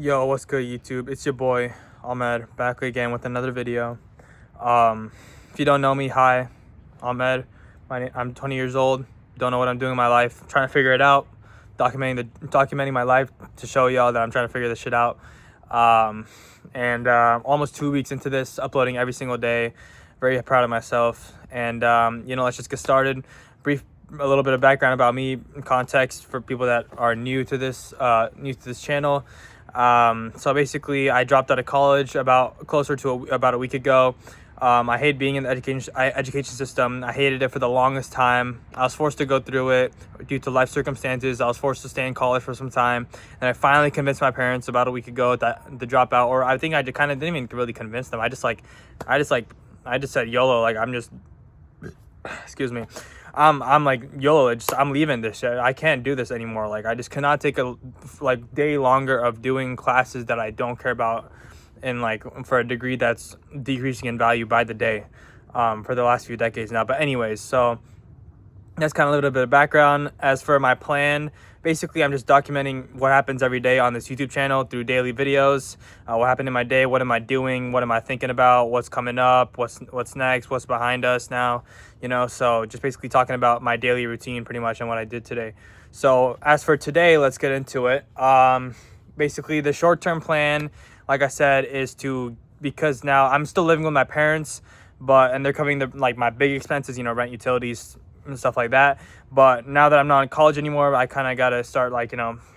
Yo, what's good, YouTube? It's your boy Ahmed back again with another video. If you don't know me, hi, Ahmed. I'm 20 years old. Don't know what I'm doing in my life. Trying to figure it out. Documenting my life to show y'all that I'm trying to figure this shit out. Almost 2 weeks into this, uploading every single day. Very proud of myself. And let's just get started. A little bit of background about me, context for people that are new to this channel. So basically, I dropped out of college about a week ago. I hate being in the education system. I hated it for the longest time. I was forced to go through it due to life circumstances. I was forced to stay in college for some time, and I finally convinced my parents about a week ago that the dropout. Or I think I kind of didn't even really convince them. I just said YOLO. Like, I'm just, excuse me. I'm like, YOLO, I'm leaving this shit. I can't do this anymore. Like, I just cannot take a day longer of doing classes that I don't care about, and for a degree that's decreasing in value by the day, for the last few decades now. But anyways, so that's kind of a little bit of background. As for my plan, basically I'm just documenting what happens every day on this YouTube channel through daily videos. What happened in my day, what am I doing, what am I thinking about, what's coming up, what's next, what's behind us now, so just basically talking about my daily routine pretty much and what I did today. So as for today, let's get into it. Basically the short-term plan, like I said, is because now I'm still living with my parents, and they're covering my big expenses, rent, utilities, and stuff like that. But now that I'm not in college anymore, I kind of got to start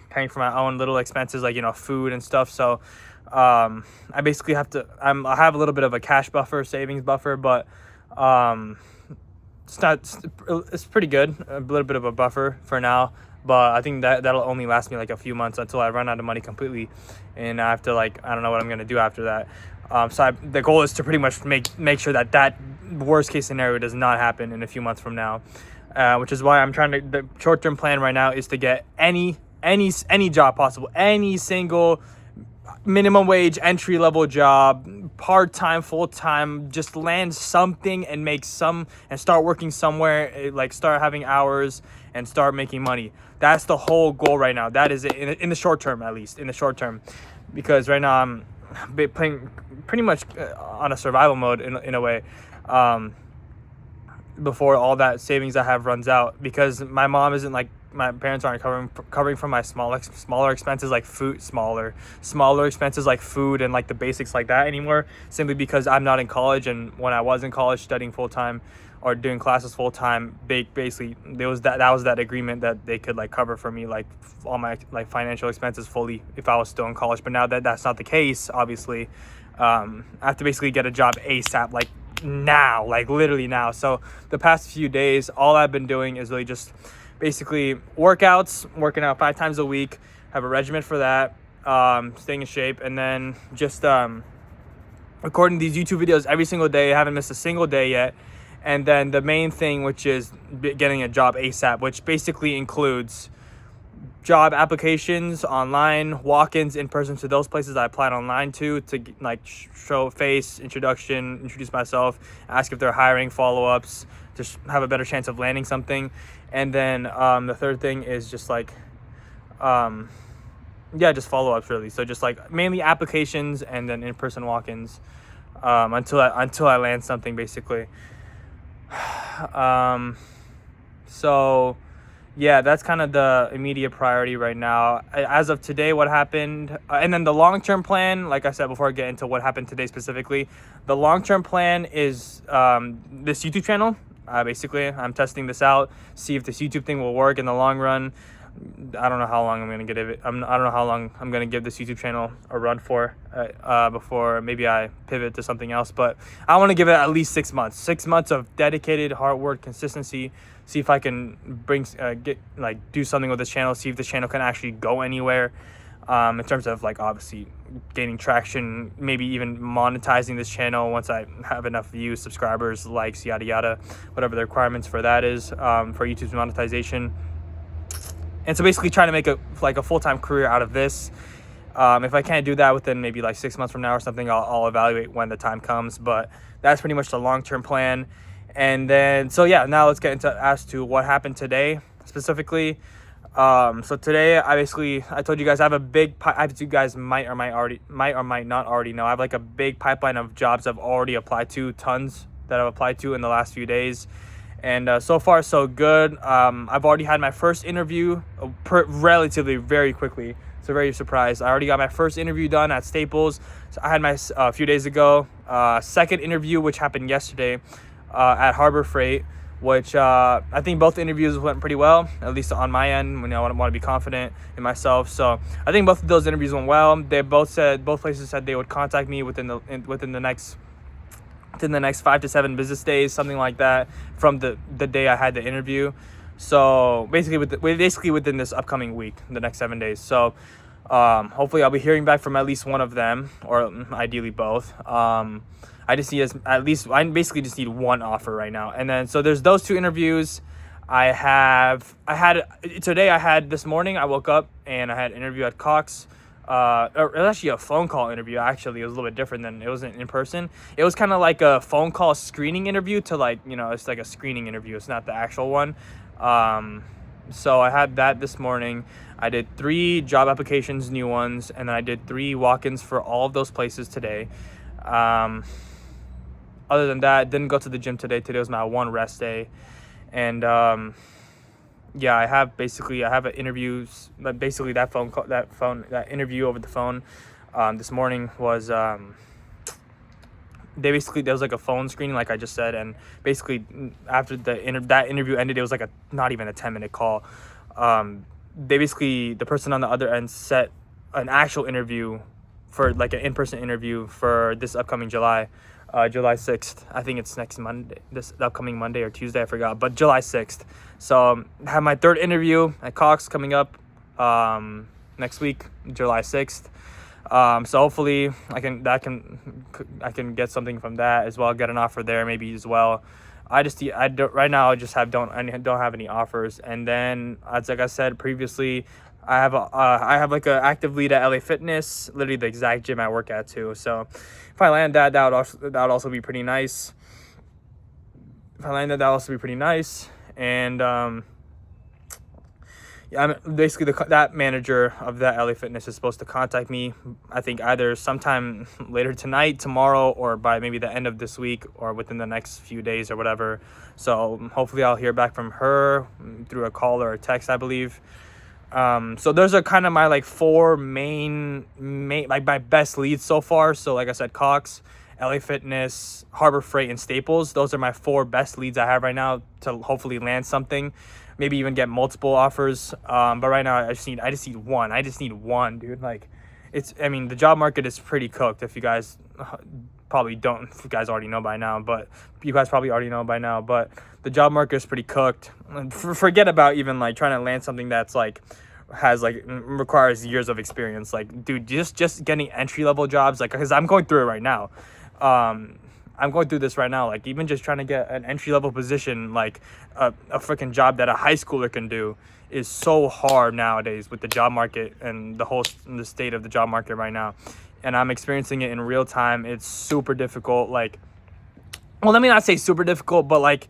paying for my own little expenses, food and stuff. So I basically I have a little bit of a cash buffer, savings buffer, but it's pretty good, a little bit of a buffer for now. But I think that'll only last me a few months until I run out of money completely, and I have to I don't know what I'm gonna do after that. The goal is to pretty much make sure that worst case scenario does not happen in a few months from now, which is why I'm trying to. The short term plan right now is to get any job possible, any single minimum wage entry level job, part time, full time, just land something and start working somewhere, start having hours and start making money. That's the whole goal right now. That is it in the short term, at least in the short term, because right now I'm playing pretty much on a survival mode in a way, before all that savings I have runs out, because my mom isn't my parents aren't covering for my smaller expenses like food, smaller expenses like food and the basics like that anymore, simply because I'm not in college. And when I was in college studying full time or doing classes full time, basically there was that agreement that they could cover for me all my financial expenses fully if I was still in college. But now that that's not the case, obviously, I have to basically get a job ASAP, now, literally now. So the past few days, all I've been doing is really just basically working out 5 times a week, have a regimen for that, staying in shape, and then just recording these YouTube videos every single day. I haven't missed a single day yet. And then the main thing, which is getting a job ASAP, which basically includes job applications online, walk-ins in person to those places I applied online to show face, introduce myself, ask if they're hiring, follow-ups, just have a better chance of landing something. And then the third thing is just just follow-ups really. So just mainly applications and then in-person walk-ins, until I land something basically. So yeah, that's kind of the immediate priority right now. As of today, what happened, and then the long-term plan, like I said before I get into what happened today specifically, the long-term plan is this YouTube channel. Basically, I'm testing this out, see if this YouTube thing will work in the long run. I don't know how long I'm gonna give it. I don't know how long I'm gonna give this YouTube channel a run for, before maybe I pivot to something else. But I want to give it at least 6 months. 6 months of dedicated hard work, consistency. See if I can do something with this channel. See if this channel can actually go anywhere, in terms of obviously gaining traction, maybe even monetizing this channel once I have enough views, subscribers, likes, yada yada, whatever the requirements for that is, for YouTube's monetization. And so basically trying to make a full-time career out of this. If I can't do that within maybe 6 months from now or something, I'll evaluate when the time comes. But that's pretty much the long-term plan. And then, so yeah, now let's get into as to what happened today specifically. So today I told you guys I have a big you guys might or might not already know, I have like a big pipeline of jobs I've already applied to, tons that I've applied to in the last few days. And so far so good. I've already had my first interview relatively very quickly, so very surprised. I already got my first interview done at Staples. So I had my a few days ago. Second interview, which happened yesterday, at Harbor Freight, which I think both interviews went pretty well, at least on my end, when I want to be confident in myself. So I think both of those interviews went well. Both places said they would contact me within the next 5 to 7 business days, something like that, from the day I had the interview. So basically within this upcoming week, the next 7 days. So hopefully I'll be hearing back from at least one of them, or ideally both. I basically just need one offer right now. And then so there's those 2 interviews. This morning I woke up and I had an interview at Cox. It was actually a phone call interview. Actually, it was a little bit different than, it wasn't in person. It was kind of like a phone call screening interview to, like, it's like a screening interview. It's not the actual one. So I had that this morning. I did 3 job applications, new ones, and then I did 3 walk-ins for all of those places today. Other than that, didn't go to the gym today. Today was my 1 rest day. And yeah, I have an interview, but basically that interview over the phone this morning was there was like a phone screening, like I just said, and basically after that interview ended, it was like not even a 10-minute call. The person on the other end set an actual interview, for like an in-person interview, for this upcoming July 6th. I think it's next Monday, this upcoming Monday or Tuesday, I forgot, but July 6th. So I have my 3rd interview at Cox coming up next week, July 6th. So hopefully I can get something from that as well, get an offer there maybe as well. Right now I don't have any offers. And then, as like I said previously, I have like an active lead at LA Fitness, literally the exact gym I work at too. So if I land that, that would also be pretty nice. And yeah, basically that manager of that LA Fitness is supposed to contact me, I think either sometime later tonight, tomorrow, or by maybe the end of this week, or within the next few days or whatever. So hopefully I'll hear back from her through a call or a text, I believe. So those are kind of my like 4 main like my best leads so far. So like I said, Cox, LA Fitness, Harbor Freight, and Staples. Those are my 4 best leads I have right now to hopefully land something, maybe even get multiple offers. But right now I just need one. I just need one, dude. Like, the job market is pretty cooked. If you guys if you guys already know by now, but you guys probably already know by now, but the job market is pretty cooked. Forget about even like trying to land something that's like requires years of experience. Like, dude, just getting entry-level jobs, like, because I'm going through it right now. I'm going through this right now. Like, even just trying to get an entry-level position, like a freaking job that a high schooler can do, is so hard nowadays with the job market and the state of the job market right now. And I'm experiencing it in real time. It's super difficult. Like, well, let me not say super difficult, but like,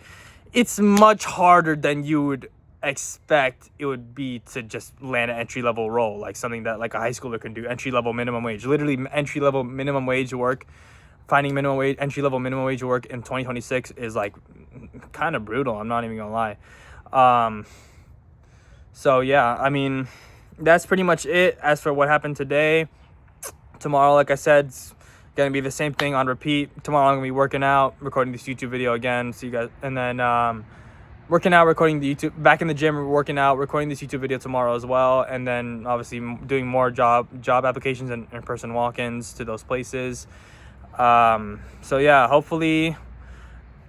it's much harder than you would expect it would be to just land an entry-level role, like something that like a high schooler can do. Entry-level minimum wage, literally entry-level minimum wage work. Finding entry-level minimum wage work in 2026 is like kind of brutal. I'm not even gonna lie. So yeah, that's pretty much it as for what happened today. Tomorrow, like I said, it's gonna be the same thing on repeat. Tomorrow I'm gonna be working out, recording this YouTube video again, so you guys, and then working out, recording the YouTube, back in the gym, working out, recording this YouTube video tomorrow as well, and then obviously doing more job applications and in-person walk-ins to those places. So yeah, hopefully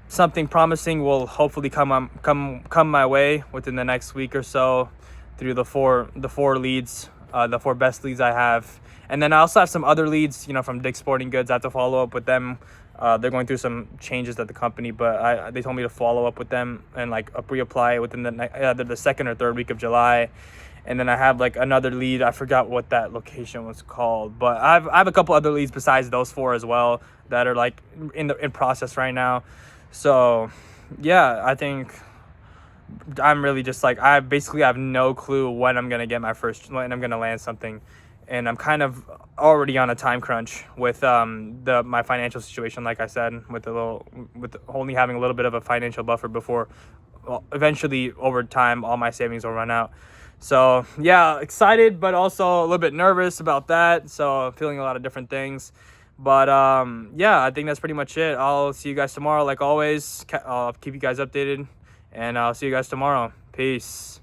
something promising will hopefully come my way within the next week or so through the four leads, the 4 best leads I have. And then I also have some other leads, from Dick's Sporting Goods. I have to follow up with them. They're going through some changes at the company, but they told me to follow up with them and like reapply within either the 2nd or 3rd week of July. And then I have like another lead. I forgot what that location was called, but I have a couple other leads besides those 4 as well that are like in process right now. So yeah, I think I'm really just like, I basically have no clue when I'm gonna land something, and I'm kind of already on a time crunch with my financial situation. Like I said, with only having a little bit of a financial buffer before, well, eventually over time all my savings will run out. So yeah, excited, but also a little bit nervous about that. So feeling a lot of different things. But yeah, I think that's pretty much it. I'll see you guys tomorrow. Like always, I'll keep you guys updated, and I'll see you guys tomorrow. Peace.